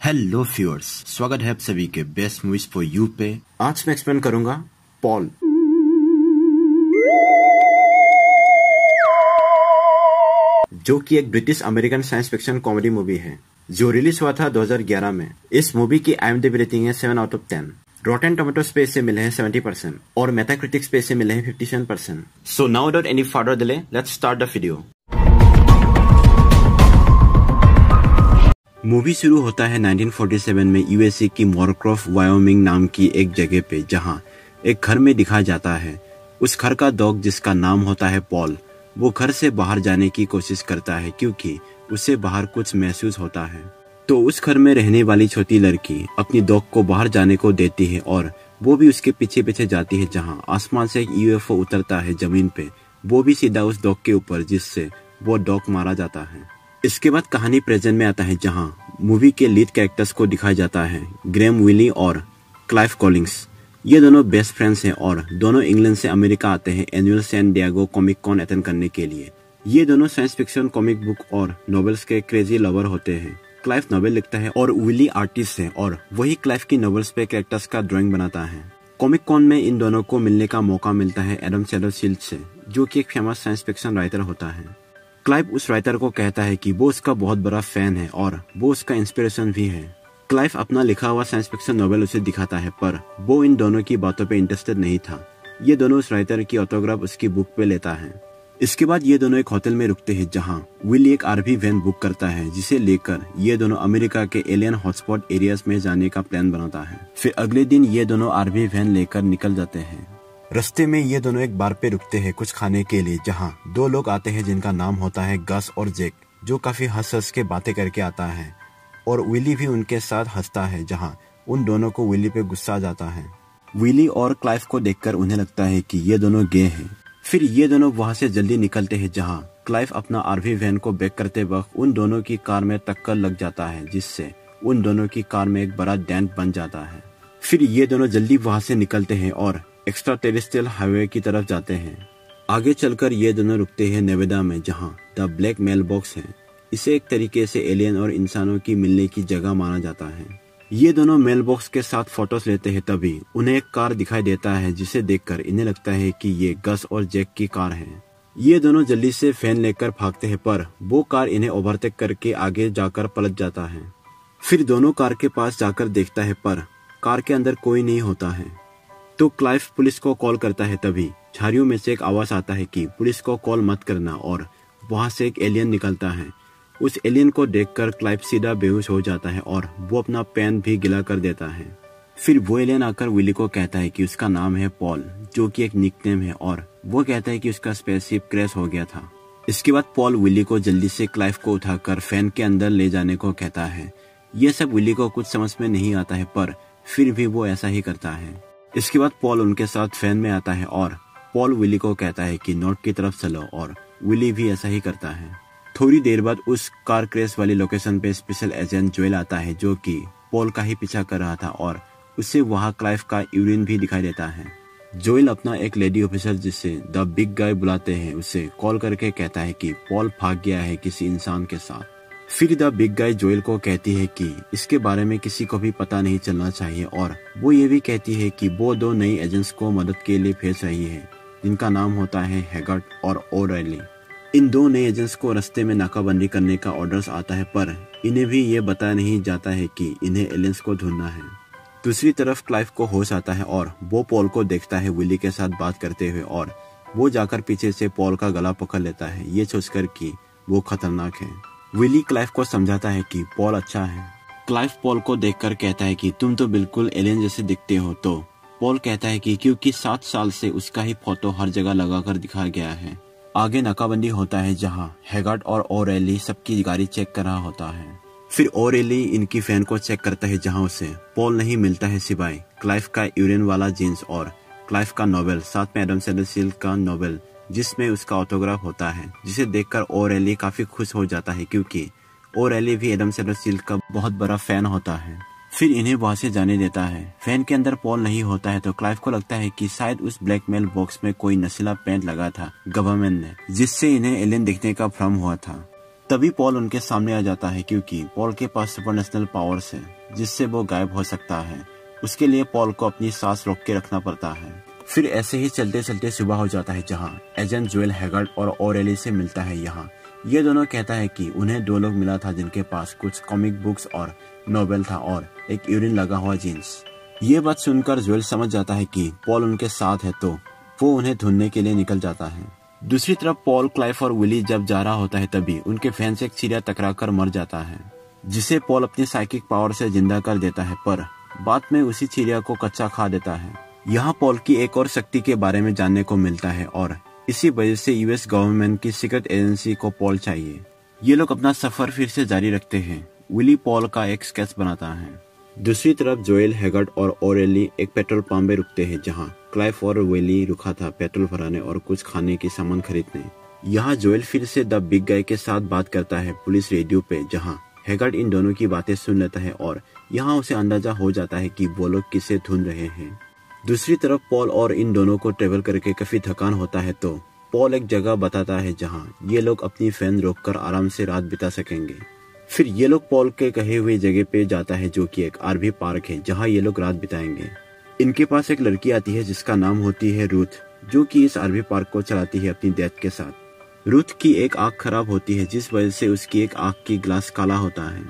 Hello viewers, स्वागत है आप सभी के बेस्ट मूवीज फॉर यू पे। आज मैं एक्सप्लेन करूंगा पॉल। जो कि एक British American science fiction comedy movie है जो रिलीज हुआ था 2011 में। इस मूवी की IMDb रेटिंग है 7 आउट ऑफ 10। रॉटेन टोमेटोज पे इसे मिले हैं 70% और मेटाक्रिटिक्स पे इसे मिले हैं 57%। So now without any further delay, let's start the video. Movie शुरू होता है 1947 में USA की मॉरक्रॉफ्ट वायोमिंग नाम की एक जगह पे, जहां एक घर में दिखाया जाता है। उस घर का डॉग जिसका नाम होता है पॉल, वो घर से बाहर जाने की कोशिश करता है क्योंकि उसे बाहर कुछ महसूस होता है। तो उस घर में रहने वाली छोटी लड़की अपनी डॉग को बाहर जाने को देती है और वो भी उसके पीछे पीछे जाती है। जहां आसमान से एक UFO उतरता है जमीन पे, वो भी सीधा उस डॉग के ऊपर, जिससे वो डॉग मारा जाता है। इसके बाद कहानी प्रेजेंट में आता है, जहां मूवी के लीड कैरेक्टर्स को दिखाया जाता है, ग्रैम विली और क्लाइव कॉलिंग्स। ये दोनों बेस्ट फ्रेंड्स हैं और दोनों इंग्लैंड से अमेरिका आते हैं annual San Diego Comic Con attend करने के लिए। ये दोनों साइंस फिक्शन कॉमिक बुक और नॉवेल्स के क्रेजी लवर होते हैं। क्लाइव नॉवेल लिखता है और विली आर्टिस्ट है और वही क्लाइव की नॉवेल्स पे कैरेक्टर्स का ड्राइंग बनाता है। कॉमिक कॉन में इन दोनों को मिलने का मौका मिलता है एडम सैटरफील्ड से, जो कि एक फेमस साइंस फिक्शन राइटर होता है। क्लाइव उस राइटर को कहता है कि वो उसका बहुत बड़ा फैन है और वो उसका इंस्पिरेशन भी है। क्लाइव अपना लिखा हुआ साइंस फिक्शन नॉवेल उसे दिखाता है, पर वो इन दोनों की बातों पे इंटरेस्टेड नहीं था। ये दोनों उस राइटर की ऑटोग्राफ उसकी बुक पे लेता है। इसके बाद ये दोनों एक होटल में रुकते हैं, जहां विली एक RV वैन बुक करता है, जिसे लेकर ये दोनों अमेरिका के एलियन हॉटस्पॉट एरियाज में जाने का प्लान बनाता है। फिर अगले दिन ये दोनों RV वैन लेकर निकल जाते हैं। रास्ते में ये दोनों एक बार पे रुकते हैं कुछ खाने के लिए, जहां दो लोग आते हैं जिनका नाम होता है गस और जैक, जो काफी हंस के बातें करके आता है। और विली भी उनके साथ हंसता है, जहां उन दोनों को विली पे गुस्सा आ जाता है। विली और क्लाइव को देखकर उन्हें लगता है कि ये दोनों गे हैं। फिर ये दोनों वहां से जल्दी निकलते हैं, जहां क्लाइव अपना RV वैन को बैक करते वक्त उन दोनों की कार में टक्कर लग जाता है, जिससे उन दोनों की कार में एक बड़ा डेंट बन जाता है। फिर ये दोनों जल्दी वहां से निकलते हैं और एक्स्ट्रा टेरेस्ट्रियल हाईवे की तरफ जाते हैं। आगे चलकर ये दोनों रुकते हैं नेवादा में, जहां द ब्लैक मेल बॉक्स है। इसे एक तरीके से एलियन और इंसानों की मिलने की जगह माना जाता है। ये दोनों मेल बॉक्स के साथ फोटोज लेते हैं, तभी उन्हें एक कार दिखाई देता है, जिसे देखकर इन्हें लगता है कि ये गस और जैक की कार है। ये दोनों जल्दी से फैन लेकर भागते हैं, पर वो कार इन्हें ओवरटेक करके आगे जाकर पलट जाता है। फिर दोनों कार के पास जाकर देखता है, पर कार के अंदर कोई नहीं होता है। तो क्लाइव पुलिस को कॉल करता है, तभी झाड़ियों में से एक आवाज आता है कि पुलिस को कॉल मत करना, और वहां से एक एलियन निकलता है। उस एलियन को देखकर क्लाइव सीधा बेहोश हो जाता है और वो अपना पेन भी गिला कर देता है। फिर वो एलियन आकर विली को कहता है कि उसका नाम है पॉल, जो कि एक निकनेम है, और वो कहता है कि उसका स्पेसशिप क्रैश हो गया था। इसके बाद पॉल विली को जल्दी से क्लाइव को उठाकर फैन के अंदर ले जाने को कहता है। ये सब विली को कुछ समझ में नहीं आता है, पर फिर भी वो ऐसा ही करता है। इसके बाद पॉल उनके साथ फैन में आता है और पॉल विली को कहता है कि नॉर्थ की तरफ चलो, और विली भी ऐसा ही करता है। थोड़ी देर बाद उस कार क्रैश वाली लोकेशन पे स्पेशल एजेंट जोएल आता है, जो कि पॉल का ही पीछा कर रहा था, और उससे वहां क्लाइव का यूरिन भी दिखाई देता है। जोएल अपना एक लेडी ऑफिसर जिसे द बिग गाय बुलाते हैं, उसे कॉल करके कहता है कि पॉल भाग गया है किसी इंसान के साथ। फिर द बिग गाय जोएल को कहती है कि इसके बारे में किसी को भी पता नहीं चलना चाहिए, और वो ये भी कहती है कि वो दो नई एजेंट्स को मदद के लिए भेज रही है, जिनका नाम होता है हैगर्ट और ओरेली। इन दो नए एजेंट्स को रास्ते में नाकाबंदी करने का ऑर्डर्स आता है, पर इन्हें भी ये बताया नहीं जाता है कि इन्हें एलियंस को ढूंढना है। दूसरी तरफ क्लाइव को होश आता है और वो पॉल को देखता है विली के साथ बात करते हुए, और वो जाकर पीछे से पॉल का गला पकड़ लेता है, ये सोचकर कि वो खतरनाक है। विली क्लाइव को समझाता है कि पॉल अच्छा है। क्लाइव पॉल को देखकर कहता है कि तुम तो बिल्कुल एलियन जैसे दिखते हो। तो पॉल कहता है कि क्योंकि 7 साल से उसका ही फोटो हर जगह लगाकर दिखाया गया है। आगे नाकाबंदी होता है, जहां हैगर्ट और ओरेली सबकी गाड़ी चेक कर रहा होता है। फिर ओरेली इनकी फैन को चेक करता है, जहां उसे पॉल नहीं मिलता है, सिवाय क्लाइव का यूरिन वाला जीन्स और क्लाइव का नॉवेल, साथ में एडम सैटरफील्ड का नॉवेल जिसमें उसका ऑटोग्राफ होता है, जिसे देखकर ओरेली काफी खुश हो जाता है, क्योंकि ओरेली भी एडम सैटरफील्ड का बहुत बड़ा फैन होता है। फिर इन्हें वहां से जाने देता है। फैन के अंदर पॉल नहीं होता है, तो क्लाइव को लगता है कि शायद उस ब्लैकमेल बॉक्स में कोई नशीला पेंट लगा था गवर्नमेंट ने, जिससे इन्हें एलियन दिखने का भ्रम हुआ था। तभी पॉल उनके सामने आ जाता है क्योंकि पॉल के पास सुपरनेशनल पावर्स है जिससे वो गायब हो सकता है। उसके लिए पॉल को अपनी सांस रोक के रखना पड़ता है। फिर ऐसे ही चलते चलते सुबह हो जाता है जहाँ एजेंट जोएल हैगार्ड और ऑरेली से मिलता है। यहाँ ये दोनों कहता है कि उन्हें 2 लोग मिला था जिनके पास कुछ कॉमिक बुक्स और नोवेल था और एक यूरिन लगा हुआ जीन्स। ये बात सुनकर जोएल समझ जाता है कि पॉल उनके साथ है तो वो उन्हें ढूंढने के लिए निकल जाता है। दूसरी तरफ पॉल, क्लाइव और विली जब जा रहा होता है तभी उनके फैन से एक चिड़िया टकरा कर मर जाता है जिसे पॉल अपनी साइकिक पावर से जिंदा कर देता है, पर बाद में उसी चिड़िया को कच्चा खा देता है। यहाँ पॉल की एक और शक्ति के बारे में जानने को मिलता है और इसी वजह से यूएस गवर्नमेंट की सीक्रेट एजेंसी को पॉल चाहिए। ये लोग अपना सफर फिर से जारी रखते हैं। विली पॉल का एक स्केच बनाता है। दूसरी तरफ जोएल, हैगार्ड और ऑरेली एक पेट्रोल पंप में रुकते हैं जहाँ क्लाइव और विली रुका था पेट्रोल भराने और कुछ खाने की सामान खरीदने। यहाँ जोएल फिर से द बिग गाय के साथ बात करता है पुलिस रेडियो पे, जहाँ हैगार्ड इन दोनों की बातें सुन लेता है और यहाँ उसे अंदाजा हो जाता है कि वो लोग किसे ढूंढ रहे हैं। दूसरी तरफ पॉल और इन दोनों को ट्रेवल करके काफी थकान होता है तो पॉल एक जगह बताता है जहाँ ये लोग अपनी फैन रोककर आराम से रात बिता सकेंगे। फिर ये लोग पॉल के कहे हुए जगह पे जाता है जो कि एक आरवी पार्क है जहाँ ये लोग रात बिताएंगे। इनके पास एक लड़की आती है जिसका नाम होती है रूथ, जो कि इस आरवी पार्क को चलाती है अपनी डेथ के साथ। रूथ की एक आंख खराब होती है जिस वजह से उसकी एक आंख की ग्लास काला होता है।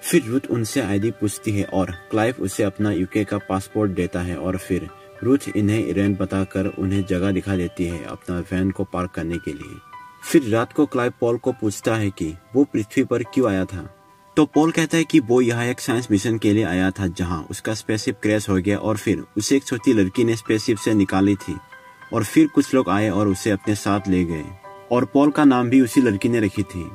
फिर रूथ उनसे आईडी पूछती है और क्लाइव उसे अपना यूके का पासपोर्ट देता है और फिर रूथ इन्हें इरेन बताकर उन्हें जगह दिखा देती है अपना वैन को पार्क करने के लिए। फिर रात को क्लाइव पॉल को पूछता है कि वो पृथ्वी पर क्यों आया था, तो पॉल कहता है कि वो यहाँ एक साइंस मिशन के लिए आया था जहाँ उसका स्पेसशिप क्रैश हो गया और फिर उसे एक छोटी लड़की ने स्पेसशिप से निकाली थी और फिर कुछ लोग आए और उसे अपने साथ ले गए और पॉल का नाम भी उसी लड़की ने रखी थी।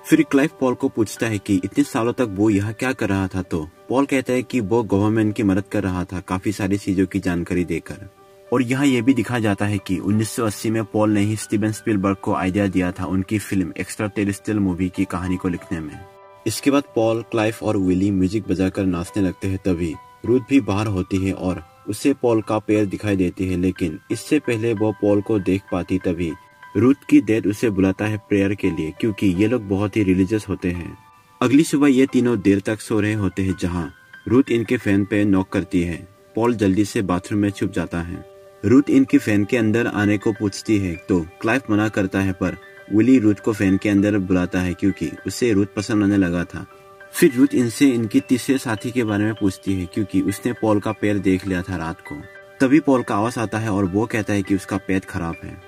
फिर क्लाइव पॉल को पूछता है कि इतने सालों तक वो यहाँ क्या कर रहा था, तो पॉल कहता है कि वो गवर्नमेंट की मदद कर रहा था काफी सारी चीजों की जानकारी देकर। और यहाँ ये भी दिखाया जाता है कि 1980 में पॉल ने ही स्टीवन स्पीलबर्ग को आइडिया दिया था उनकी फिल्म एक्स्ट्रा टेरेस्ट्रियल मूवी की कहानी को लिखने में। इसके बाद पॉल, क्लाइव और विली म्यूजिक बजाकर नाचने लगते हैं। तभी रूथ भी बाहर होती है और उसे पॉल का पैर दिखाई देती है, लेकिन इससे पहले वो पॉल को देख पाती तभी रूथ की डैड उसे बुलाता है प्रेयर के लिए क्योंकि ये लोग बहुत ही रिलीजियस होते हैं। अगली सुबह ये तीनों देर तक सो रहे होते हैं जहाँ रूथ इनके फैन पे नॉक करती है। पॉल जल्दी से बाथरूम में छुप जाता है। रूथ इनके फैन के अंदर आने को पूछती है तो क्लाइव मना करता है, पर विली रूथ को फैन के अंदर बुलाता है क्योंकि उसे रूथ पसंद आने लगा था। फिर रूथ इनसे इनकी तीसरे साथी के बारे में पूछती है क्योंकि उसने पॉल का पैर देख लिया था रात को। तभी पॉल का आवाज आता है और वो कहता है कि उसका पैर खराब है।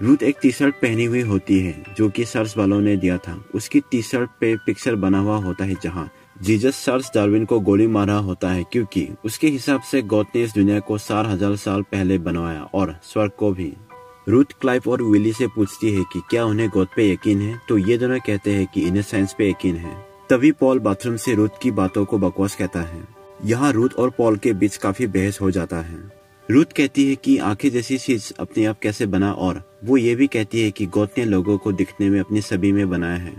रूथ एक टी शर्ट पहनी हुई होती है जो कि चार्ल्स वालों ने दिया था। उसकी टी शर्ट पे पिक्चर बना हुआ होता है जहाँ जीसस चार्ल्स डार्विन को गोली मारा होता है क्योंकि उसके हिसाब से गॉड ने इस दुनिया को 4000 साल पहले बनवाया और स्वर्ग को भी। रूथ क्लाइव और विली से पूछती है कि क्या उन्हें गॉड पे यकीन है, तो ये दोनों कहते हैं कि इन्हें साइंस पे यकीन है। तभी पॉल बाथरूम से रूथ की बातों को बकवास कहता है। यहाँ रूथ और पॉल के बीच काफी बहस हो जाता है। रूथ कहती है कि आंखें जैसी चीज अपने आप कैसे बना, और वो ये भी कहती है कि गॉड ने लोगों को दिखने में अपनी छवि में बनाया है।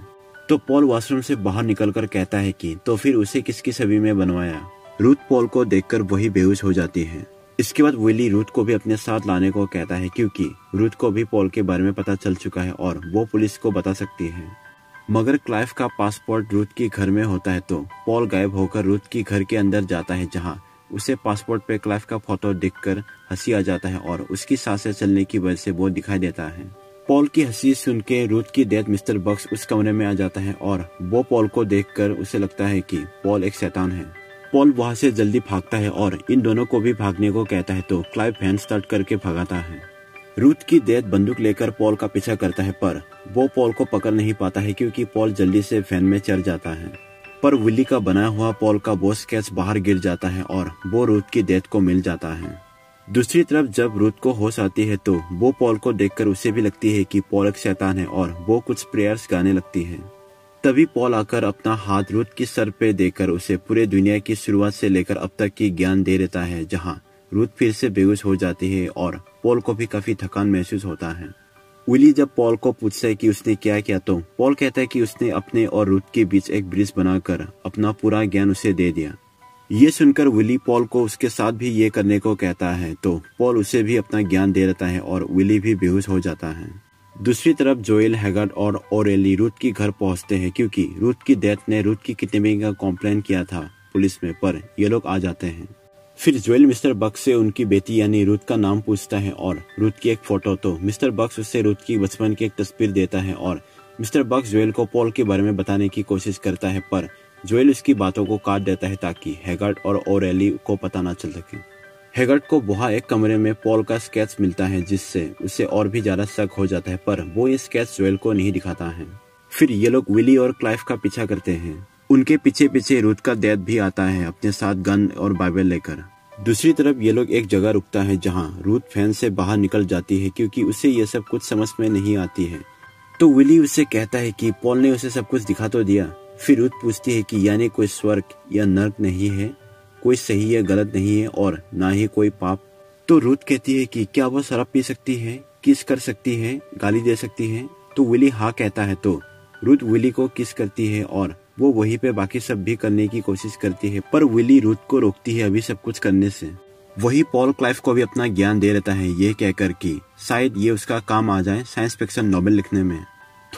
तो पॉल वॉशरूम से बाहर निकलकर कहता है कि तो फिर उसे किसकी छवि में बनवाया। रूथ पॉल को देखकर वही बेहोश हो जाती है। इसके बाद विली रूथ को भी अपने साथ लाने को कहता है क्योंकि रूथ को भी पॉल के बारे में पता चल चुका है और वो पुलिस को बता सकती है। मगर क्लाइव का पासपोर्ट रूथ के घर में होता है तो पॉल गायब होकर रूथ की घर के अंदर जाता है जहाँ उसे पासपोर्ट पे क्लाइव का फोटो देखकर हंसी आ जाता है और उसकी सांसें चलने की वजह से वो दिखाई देता है। पॉल की हंसी सुन के रूथ की डैड मिस्टर बक्स उस कमरे में आ जाता है और वो पॉल को देखकर उसे लगता है कि पॉल एक शैतान है। पॉल वहां से जल्दी भागता है और इन दोनों को भी भागने को कहता है तो क्लाइव वैन स्टार्ट करके भगाता है। रूथ की डैड बंदूक लेकर पॉल का पीछा करता है, पर वो पॉल को पकड़ नहीं पाता है क्योंकि पॉल जल्दी से वैन में चढ़ जाता है। पर विली का बनाया हुआ पॉल का वो स्केच बाहर गिर जाता है और वो रूथ की डेथ को मिल जाता है। दूसरी तरफ जब रूथ को होश आती है तो वो पॉल को देखकर उसे भी लगती है कि पॉल एक शैतान है और वो कुछ प्रेयर्स गाने लगती है। तभी पॉल आकर अपना हाथ रूथ की सर पे देकर उसे पूरे दुनिया की शुरुआत से लेकर अब तक की ज्ञान दे देता है, जहाँ रूथ फिर से बेहोश हो जाती है और पॉल को भी काफी थकान महसूस होता है। विली जब पॉल को पूछता है कि उसने क्या किया तो पॉल कहता है कि उसने अपने और रूथ के बीच एक ब्रिज बनाकर अपना पूरा ज्ञान उसे दे दिया। ये सुनकर विली पॉल को उसके साथ भी ये करने को कहता है तो पॉल उसे भी अपना ज्ञान दे देता है और विली भी बेहोश हो जाता है। दूसरी तरफ जोएल, हैगार्ड और ओरेली रूथ के घर पहुंचते हैं क्योंकि रूथ की डेथ ने रूथ की किडनैपिंग का कॉम्प्लेन किया था पुलिस में, पर ये लोग आ जाते हैं। फिर जोएल मिस्टर बक्स से उनकी बेटी यानी रूथ का नाम पूछता है और रूथ की एक फोटो, तो मिस्टर बक्स उससे रूथ की बचपन की एक तस्वीर देता है और मिस्टर बक्स जोएल को पॉल के बारे में बताने की कोशिश करता है, पर जोएल उसकी बातों को काट देता है ताकि हैगार्ड और ओरेली को पता ना चल सके। हैगार्ड को वहाँ एक कमरे में पॉल का स्केच मिलता है जिससे उसे और भी ज्यादा शक हो जाता है, पर वो ये स्केच जोएल को नहीं दिखाता है। फिर ये लोग विली और क्लाइव का पीछा करते हैं। उनके पीछे पीछे रूथ का डैड भी आता है अपने साथ गन और बाइबल लेकर। दूसरी तरफ ये लोग एक जगह रुकता है जहाँ रूथ फैन से बाहर निकल जाती है क्योंकि उसे ये सब कुछ समझ में नहीं आती है। तो विली उससे कहता है कि पॉल ने उसे सब कुछ दिखा तो दिया। फिर रूथ पूछती है कि यानी कोई स्वर्ग या नर्क नहीं है, कोई सही या गलत नहीं है और ना ही कोई पाप। तो रूथ कहती है कि क्या वो शराब पी सकती है, किस कर सकती है, गाली दे सकती है। तो विली हाँ कहता है। तो रूथ विली को किस करती है और वो वहीं पे बाकी सब भी करने की कोशिश करती है, पर विली रूथ को रोकती है अभी सब कुछ करने से। वही पॉल क्लाइव को भी अपना ज्ञान दे रहता है ये कहकर कि शायद ये उसका काम आ जाए साइंस फिक्शन नॉवेल लिखने में।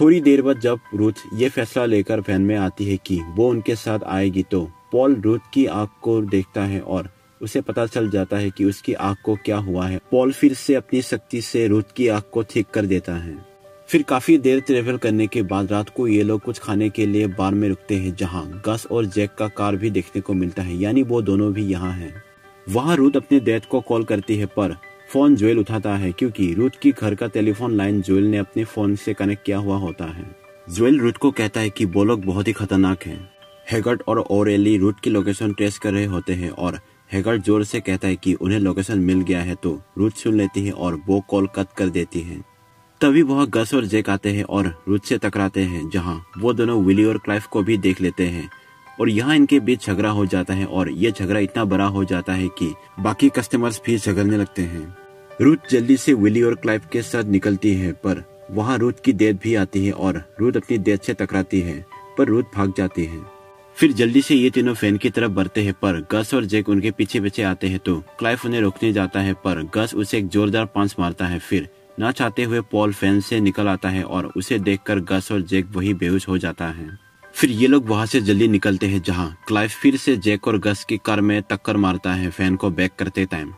थोड़ी देर बाद जब रूथ ये फैसला लेकर वैन में आती है कि वो उनके साथ आएगी, तो पॉल रूथ की आंख को देखता है और उसे पता चल जाता है कि उसकी आंख को क्या हुआ है। पॉल फिर से अपनी शक्ति से रूथ की आंख को ठीक कर देता है। फिर काफी देर ट्रेवल करने के बाद रात को ये लोग कुछ खाने के लिए बार में रुकते हैं जहाँ गस और जैक का कार भी देखने को मिलता है, यानी वो दोनों भी यहाँ हैं। वहाँ रूथ अपने डैड को कॉल करती है पर फोन जोएल उठाता है क्योंकि रूथ की घर का टेलीफोन लाइन जोएल ने अपने फोन से कनेक्ट किया हुआ होता है। जोएल रूथ को कहता है कि वो लोग बहुत ही खतरनाक हैं। हैगार्ड और ओरेली रूथ की लोकेशन ट्रेस कर रहे होते हैं और हैगार्ड जोर से कहता है कि उन्हें लोकेशन मिल गया है, तो रूथ सुन लेती है और वो कॉल कट कर देती है। तभी वह गस और जैक आते हैं और रूथ से टकराते हैं जहां वो दोनों विली और क्लाइव को भी देख लेते हैं और यहाँ इनके बीच झगड़ा हो जाता है और ये झगड़ा इतना बड़ा हो जाता है कि बाकी कस्टमर्स भी झगड़ने लगते हैं। रूथ जल्दी से विली और क्लाइव के साथ निकलती है पर वहाँ रूथ की डेथ भी आती है और रूथ अपनी डेथ से टकराती है पर रूथ भाग जाती है। फिर जल्दी से ये तीनों फैन की तरफ बढ़ते हैं पर गस और जैक उनके पीछे पीछे आते हैं, तो क्लाइव उन्हें रोकने जाता है पर गस उसे एक जोरदार पंच मारता है। फिर ना चाहते हुए पॉल फैन से निकल आता है और उसे देखकर गस और जैक वही बेहोश हो जाता है। फिर ये लोग वहां से जल्दी निकलते हैं जहां क्लाइव फिर से जैक और गस की कार में टक्कर मारता है फैन को बैक करते टाइम।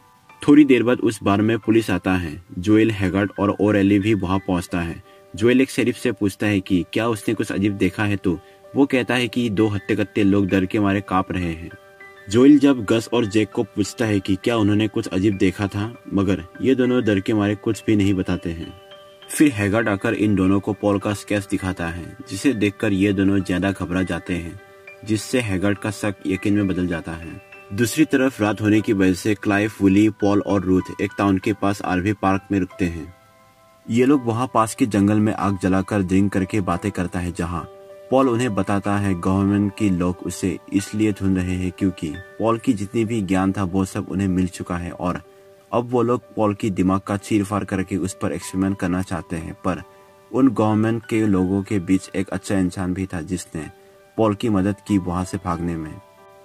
थोड़ी देर बाद उस बार में पुलिस आता है। जोएल, हैगार्ड और ओरेली भी वहां पहुंचता है। जोएल एक शेरिफ से पूछता है कि क्या उसने कुछ अजीब देखा है, तो वो कहता है कि 2 हत्ते-कत्ते लोग डर के मारे कांप रहे हैं। जोएल जब गस और जैक को पूछता है कि क्या उन्होंने कुछ अजीब देखा था, मगर ये दोनों डर के मारे कुछ भी नहीं बताते हैं। फिर हैगार्ड आकर इन दोनों को पॉल का स्केच दिखाता है जिसे देखकर ये दोनों ज्यादा घबरा जाते हैं, जिससे हैगार्ड का शक यकीन में बदल जाता है। दूसरी तरफ रात होने की वजह से क्लाइव, विली, पॉल और रूथ एक टाउन के पास आरवी पार्क में रुकते हैं। ये लोग वहाँ पास के जंगल में आग जलाकर ड्रिंक करके बातें करता है जहाँ पॉल उन्हें बताता है गवर्नमेंट के लोग उसे इसलिए ढूंढ रहे हैं क्योंकि पॉल की जितनी भी ज्ञान था वो सब उन्हें मिल चुका है और अब वो लोग पॉल की दिमाग का चीरफाड़ करके उस पर एक्सपेरिमेंट करना चाहते हैं। पर उन गवर्नमेंट के लोगों के बीच एक अच्छा इंसान भी था जिसने पॉल की मदद की वहां से भागने में।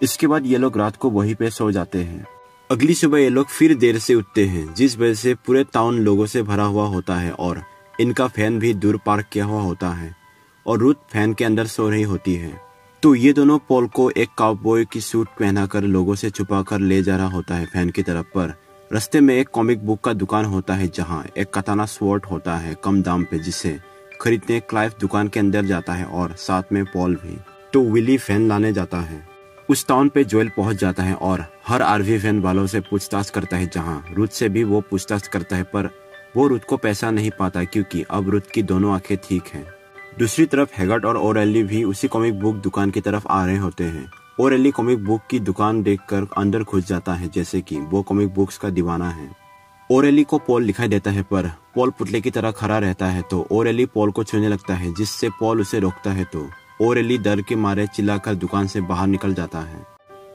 इसके बाद ये लोग रात को वहीं पे सो जाते हैं। अगली सुबह ये लोग फिर देर से उठते हैं जिस वजह से पूरे टाउन लोगों से भरा हुआ होता है और इनका फैन भी दूर पार्क किया हुआ होता है और रूथ फैन के अंदर सो रही होती है। तो ये दोनों पॉल को एक काउबॉय की सूट पहनाकर लोगों से छुपा कर ले जा रहा होता है फैन की तरफ। पर रास्ते में एक कॉमिक बुक का दुकान होता है जहाँ एक कताना स्वॉर्ड होता है कम दाम पे, जिसे खरीदने क्लाइव दुकान के अंदर जाता है और साथ में पॉल भी। तो विली फैन लाने जाता है। उस टाउन पे जोएल पहुंच जाता है और हर आरवी फैन वालों से पूछताछ करता है जहाँ रूथ से भी वो पूछताछ करता है, पर वो रूथ को पैसा नहीं पाता क्योंकि अब रूथ की दोनों आंखें ठीक हैं। दूसरी तरफ हैगार्ड और ओरेली भी उसी कॉमिक बुक दुकान की तरफ आ रहे होते हैं। ओरेली कॉमिक बुक की दुकान देखकर अंदर घुस जाता है जैसे कि वो कॉमिक बुक्स का दीवाना है। ओरेली को पॉल दिखाई देता है पर पॉल पुतले की तरह खड़ा रहता है, तो ओरेली पॉल को छूने लगता है जिससे पॉल उसे रोकता है। तो ओरेली डर के मारे चिल्लाकर दुकान से बाहर निकल जाता है।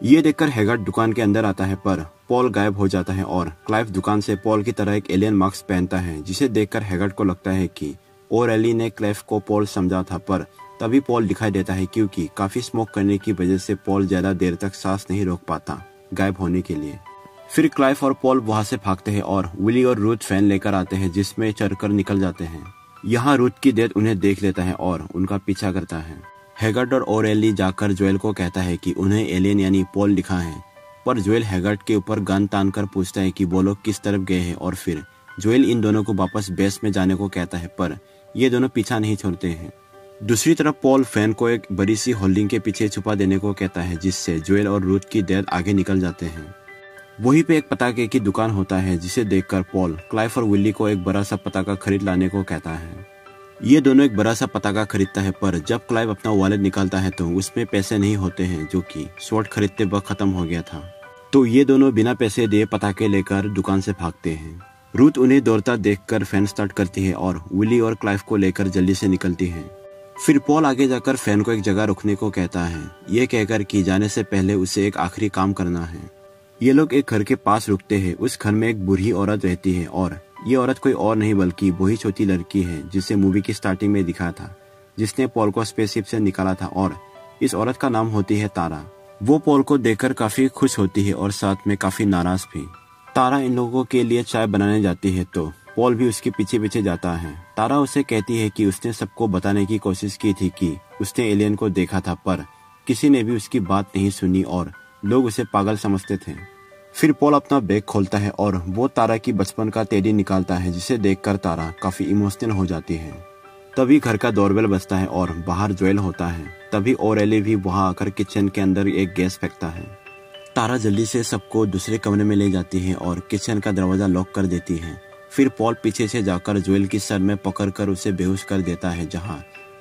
ये देखकर हैगार्ड दुकान के अंदर आता है पर पॉल गायब हो जाता है और क्लाइव दुकान से पॉल की तरह एक एलियन मास्क पहनता है, जिसे देखकर हैगार्ड को लगता है कि ओरेली ने क्लाइव को पॉल समझा था। पर तभी पॉल दिखाई देता है क्योंकि काफी स्मोक करने की वजह से पॉल ज्यादा देर तक सांस नहीं रोक पाता गायब होने के लिए। फिर क्लाइव और पॉल वहां से भागते हैं और विली और रूथ फैन लेकर आते हैं जिसमें चढ़कर निकल जाते हैं। यहाँ रूथ की डेथ उन्हें देख लेता है और उनका पीछा करता है। हैगर्ट और ओरेली जाकर जोएल को कहता है कि उन्हें एलियन यानी पॉल दिखा है, पर जोएल हैगर्ट के ऊपर गन तान कर पूछता है कि वो लोग किस तरफ गए हैं और फिर जोएल इन दोनों को वापस बेस में जाने को कहता है, पर ये दोनों पीछा नहीं छोड़ते हैं। दूसरी तरफ पॉल फैन को एक बड़ी सी होल्डिंग के पीछे छुपा देने को कहता है, जिससे जोएल और रूथ की डेथ आगे निकल जाते हैं। वहीं पे एक पटाखे की दुकान होता है, जिसे देखकर पॉल क्लाइव और विली को एक बड़ा सा पटाखा खरीद लाने को कहता है। ये दोनों एक बड़ा सा पटाखा खरीदता है, पर जब क्लाइव अपना वॉलेट निकालता है तो उसमें पैसे नहीं होते हैं, जो कि स्वॉर्ड खरीदते वक्त खत्म हो गया था। तो ये दोनों बिना पैसे दिए पटाखे लेकर दुकान से भागते हैं। रूथ उन्हें दौड़ता देखकर फैन स्टार्ट करती है और विली और क्लाइव को लेकर जल्दी से निकलती है। फिर पॉल आगे जाकर फैन को एक जगह रुकने को कहता है, ये कहकर कि जाने से पहले उसे एक आखिरी काम करना है। ये लोग एक घर के पास रुकते हैं। उस घर में एक बूढ़ी औरत रहती है और ये औरत कोई और नहीं बल्कि वही छोटी लड़की है जिसे मूवी की स्टार्टिंग में दिखा था, जिसने पॉल को स्पेसशिप से निकाला था, और इस औरत का नाम होती है तारा। वो पॉल को देखकर काफी खुश होती है और साथ में काफी नाराज भी। तारा इन लोगों के लिए चाय बनाने जाती है तो पॉल भी उसके पीछे पीछे जाता है। तारा उसे कहती है कि उसने सबको बताने की कोशिश की थी कि उसने एलियन को देखा था, पर किसी ने भी उसकी बात नहीं सुनी और लोग उसे पागल समझते थे। फिर पॉल अपना बैग खोलता है और वो तारा की बचपन का टेडी निकालता है, जिसे देखकर तारा काफी इमोशनल हो जाती है। तभी घर का डोरबेल बजता है और बाहर जोएल होता है। तभी ओरेली भी वहां आकर किचन के अंदर एक गैस फेंकता है। तारा जल्दी से सबको दूसरे कमरे में ले जाती है और किचन का दरवाजा लॉक कर देती है। फिर पॉल पीछे से जाकर जोएल की सर में पकड़कर उसे बेहोश कर देता है, जहां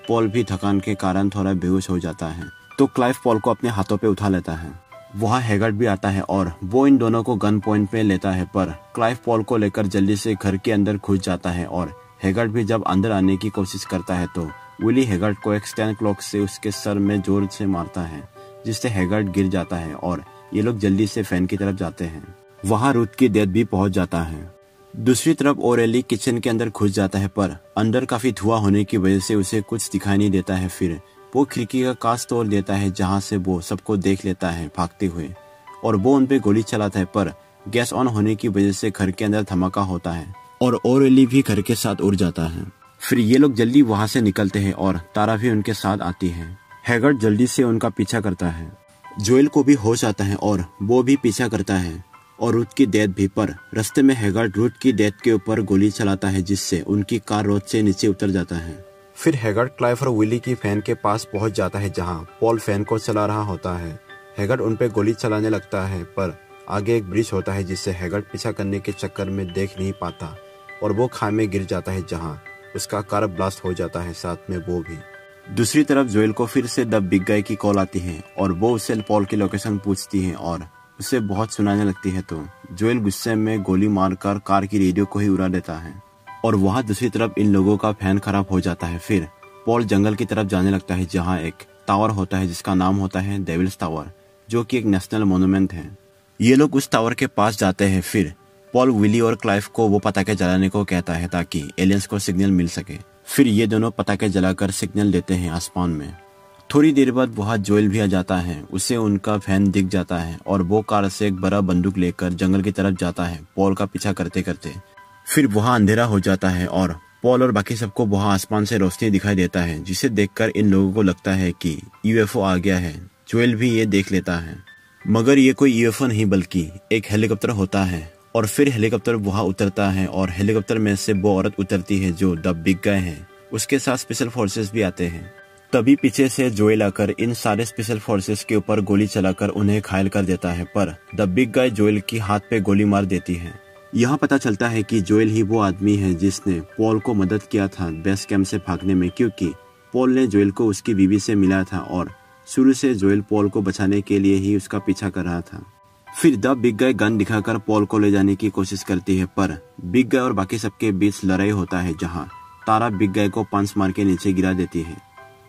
पॉल भी थकान के कारण थोड़ा बेहोश हो जाता है। तो क्लाइव पॉल को अपने हाथों पे उठा लेता है। वहाँ हैगर्ट भी आता है और वो इन दोनों को गन पॉइंट पे लेता है, पर क्लाइव पॉल को लेकर जल्दी से घर के अंदर घुस जाता है और हैगर्ट भी जब अंदर आने की कोशिश करता है तो विली हैगर्ट को एक स्टैंड क्लॉक से उसके सर में जोर से मारता है, जिससे हैगर्ट गिर जाता है और ये लोग जल्दी से फैन की तरफ जाते हैं। वहाँ रूथ की डेथ भी पहुंच जाता है। दूसरी तरफ ओरेली किचन के अंदर घुस जाता है, पर अंदर काफी धुआं होने की वजह से उसे कुछ दिखाई नहीं देता है। फिर वो खिड़की का कांच तोड़ देता है, जहां से वो सबको देख लेता है भागते हुए, और वो उन पे गोली चलाता है, पर गैस ऑन होने की वजह से घर के अंदर धमाका होता है और ओरेली भी घर के साथ उड़ जाता है। फिर ये लोग जल्दी वहां से निकलते हैं और तारा भी उनके साथ आती है। हैगर्ट जल्दी से उनका पीछा करता है। जोएल को भी होश आता है और वो भी पीछा करता है और रूथ की डेथ भी, पर रास्ते में हैगर्ट रूथ की डेथ के ऊपर गोली चलाता है, जिससे उनकी कार रोड से नीचे उतर जाता है। फिर हैगर्ट क्लाइव और विली की फैन के पास पहुंच जाता है, जहां पॉल फैन को चला रहा होता है। हैगर्ट उन पे गोली चलाने लगता है, पर आगे एक ब्रिज होता है, जिससे हैगर्ट पीछा करने के चक्कर में देख नहीं पाता और वो खाई में गिर जाता है, जहां उसका कार ब्लास्ट हो जाता है, साथ में वो भी। दूसरी तरफ जोएल को फिर से द बिग गाय की कॉल आती है और वो उससे पॉल की लोकेशन पूछती है और उसे बहुत सुनाने लगती है। तो जोएल गुस्से में गोली मारकर कार की रेडियो को ही उड़ा देता है और वहाँ दूसरी तरफ इन लोगों का फैन खराब हो जाता है। फिर पॉल जंगल की तरफ जाने लगता है, जहाँ एक टावर होता है जिसका नाम होता है डेविल्स टावर, जो कि एक नेशनल मॉन्यूमेंट है। ये लोग उस टावर के पास जाते हैं। फिर पॉल विली और क्लाइव को वो पटाखे जलाने को कहता है ताकि एलियंस को सिग्नल मिल सके। फिर ये दोनों पटाखे जलाकर सिग्नल देते हैं आसमान में। थोड़ी देर बाद वहाँ जोएल भी आ जाता है। उसे उनका फैन दिख जाता है और वो कार से एक बड़ा बंदूक लेकर जंगल की तरफ जाता है, पॉल का पीछा करते करते। फिर वहाँ अंधेरा हो जाता है और पॉल और बाकी सबको वहाँ आसमान से रोशनी दिखाई देता है, जिसे देखकर इन लोगों को लगता है कि यूएफओ आ गया है। जोएल भी ये देख लेता है, मगर ये कोई यूएफओ नहीं बल्कि एक हेलीकॉप्टर होता है। और फिर हेलीकॉप्टर वहाँ उतरता है और हेलीकॉप्टर में से वो औरत उतरती है जो द बिग गाय है। उसके साथ स्पेशल फोर्सेस भी आते हैं। तभी पीछे से जोएल आकर इन सारे स्पेशल फोर्सेस के ऊपर गोली चलाकर उन्हें घायल कर देता है, पर द बिग गाय जोएल की हाथ पे गोली मार देती है। यहाँ पता चलता है कि जोएल ही वो आदमी है जिसने पॉल को मदद किया था बेस कैंप से भागने में, क्योंकि पॉल ने जोएल को उसकी बीवी से मिला था और शुरू से जोएल पॉल को बचाने के लिए ही उसका पीछा कर रहा था। फिर द बिग गाय गन दिखाकर पॉल को ले जाने की कोशिश करती है, पर बिग गाय और बाकी सबके बीच लड़ाई होता है, जहाँ तारा बिग गाय को पंच मार के नीचे गिरा देती है।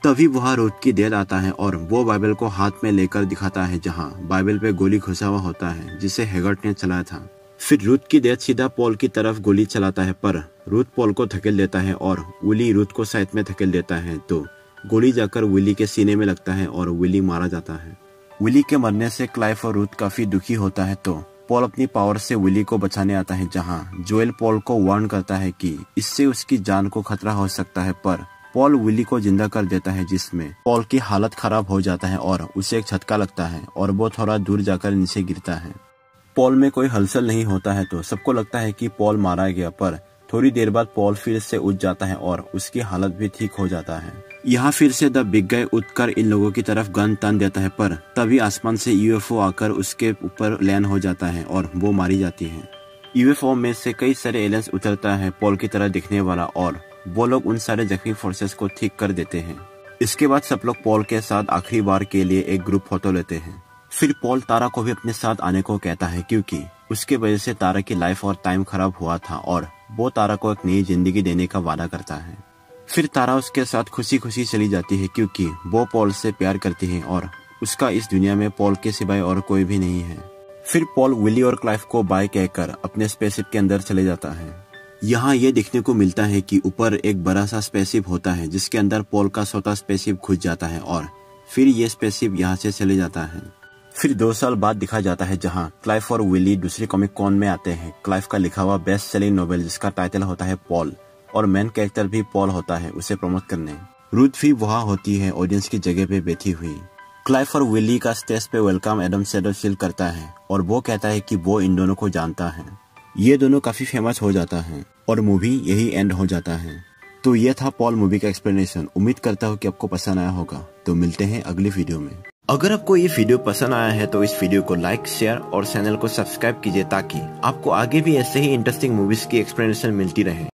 तभी वहाँ रूथ की डेथ आता है और वो बाइबल को हाथ में लेकर दिखाता है, जहाँ बाइबल पे गोली घुसा हुआ होता है जिसे हैगर्ट ने चलाया था। फिर रूथ की डेथ सीधा पॉल की तरफ गोली चलाता है, पर रूथ पॉल को धकेल देता है और विली रूथ को साइड में धकेल देता है। तो गोली जाकर विली के सीने में लगता है और विली मारा जाता है। विली के मरने से क्लाइव और रूथ काफी दुखी होता है। तो पॉल अपनी पावर से विली को बचाने आता है, जहां जोएल पॉल को वार्न करता है कि इससे उसकी जान को खतरा हो सकता है, पर पॉल विली को जिंदा कर देता है, जिसमें पॉल की हालत खराब हो जाता है और उसे एक झटका लगता है और वो थोड़ा दूर जाकर नीचे गिरता है। पॉल में कोई हलचल नहीं होता है तो सबको लगता है कि पॉल मारा गया, पर थोड़ी देर बाद पॉल फिर से उठ जाता है और उसकी हालत भी ठीक हो जाता है। यहाँ फिर से द बिग गाय उठकर इन लोगों की तरफ गन तान देता है, पर तभी आसमान से यूएफओ आकर उसके ऊपर लैंड हो जाता है और वो मारी जाती है। यूएफओ में से कई सारे एलियंस उतरता है पॉल की तरह दिखने वाला, और वो लोग उन सारे जख्मी फोर्सेस को ठीक कर देते हैं। इसके बाद सब लोग पॉल के साथ आखिरी बार के लिए एक ग्रुप फोटो लेते हैं। फिर पॉल तारा को भी अपने साथ आने को कहता है, क्योंकि उसके वजह से तारा की लाइफ और टाइम खराब हुआ था और वो तारा को एक नई जिंदगी देने का वादा करता है। फिर तारा उसके साथ खुशी खुशी चली जाती है, क्योंकि वो पॉल से प्यार करती है और उसका इस दुनिया में पॉल के सिवाय और कोई भी नहीं है। फिर पॉल विली और क्लाइव को बाय कहकर अपने स्पेसशिप के अंदर चले जाता है। यहाँ ये देखने को मिलता है कि ऊपर एक बड़ा सा स्पेसशिप होता है, जिसके अंदर पॉल का छोटा स्पेसशिप घुस जाता है और फिर ये स्पेसशिप यहाँ से चले जाता है। फिर 2 साल बाद दिखा जाता है, जहाँ क्लाइव और विली दूसरी कॉमिक कॉन में आते हैं। क्लाइव का लिखा हुआ बेस्ट सेलिंग नोवेल, जिसका टाइटल होता है पॉल, और मेन कैरेक्टर भी पॉल होता है, उसे प्रमोट करने। रूथ भी वहाँ होती है ऑडियंस की जगह पे बैठी हुई। क्लाइव और विली का स्टेज पे वेलकम एडम सैडरफील्ड करता है और वो कहता है कि वो इन दोनों को जानता है। ये दोनों काफी फेमस हो जाता है और मूवी यही एंड हो जाता है। तो ये था पॉल मूवी का एक्सप्लेनेशन। उम्मीद करता हूँ कि आपको पसंद आया होगा। तो मिलते हैं अगली वीडियो में। अगर आपको ये वीडियो पसंद आया है तो इस वीडियो को लाइक, शेयर और चैनल को सब्सक्राइब कीजिए, ताकि आपको आगे भी ऐसे ही इंटरेस्टिंग मूवीज की एक्सप्लेनेशन मिलती रहे।